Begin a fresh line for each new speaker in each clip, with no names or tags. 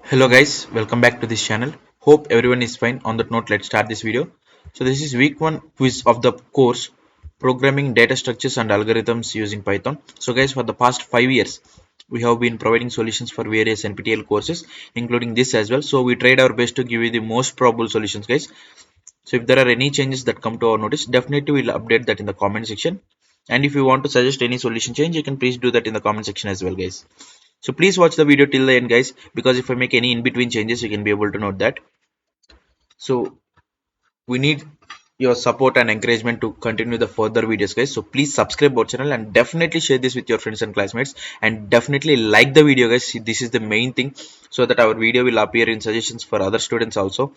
Hello guys, welcome back to this channel. Hope everyone is fine. On that note, let's start this video. So this is week 1 quiz of the course Programming Data Structures and Algorithms using Python. So guys, for the past 5 years we have been providing solutions for various NPTEL courses including this as well. So we tried our best to give you the most probable solutions guys. So if there are any changes that come to our notice, definitely we'll update that in the comment section. And if you want to suggest any solution change, you can please do that in the comment section as well guys. So please watch the video till the end guys, because if I make any in between changes you can be able to note that. So we need your support and encouragement to continue the further videos guys. So please subscribe our channel and definitely share this with your friends and classmates, and definitely like the video guys. This is the main thing, so that our video will appear in suggestions for other students also.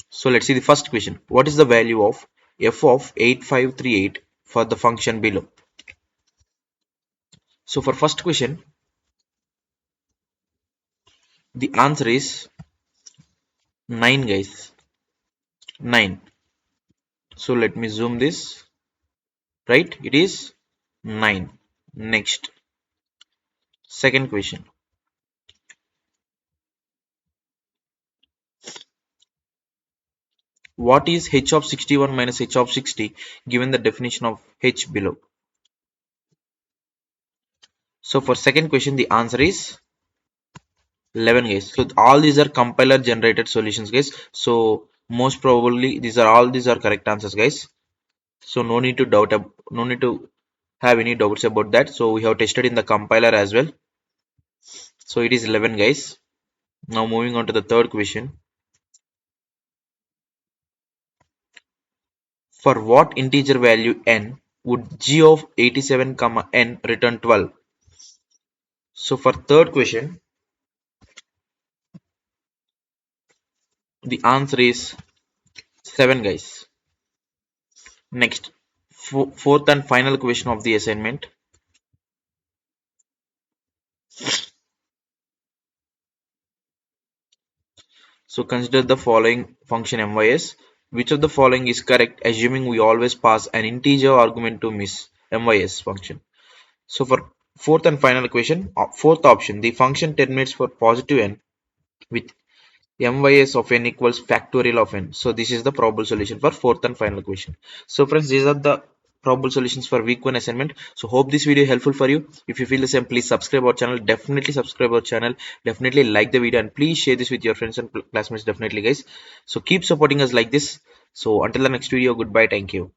So let's see the first question. What is the value of f of 8538 for the function below? So for first question, the answer is 9 guys. 9. So let me zoom this. Right, it is 9. Next, second question. What is h of 61 minus h of 60 given the definition of h below? So for second question, the answer is 11 guys. So all these are compiler generated solutions guys. So most probably these are correct answers guys. So no need to no need to have any doubts about that. So we have tested in the compiler as well. So it is 11 guys. Now moving on to the third question. For what integer value n would g of 87 comma n return 12? So for third question, the answer is 7 guys. Next, fourth and final question of the assignment. So consider the following function mys. Which of the following is correct, assuming we always pass an integer argument to mys function? So for fourth and final question, fourth option, the function terminates for positive n with mys of n equals factorial of n. So this is the probable solution for fourth and final question. So friends, these are the probable solutions for week 1 assignment. So hope this video helpful for you. If you feel the same, please subscribe our channel. Definitely subscribe our channel. Definitely like the video, and please share this with your friends and classmates definitely guys. So keep supporting us like this. So until the next video, goodbye. Thank you.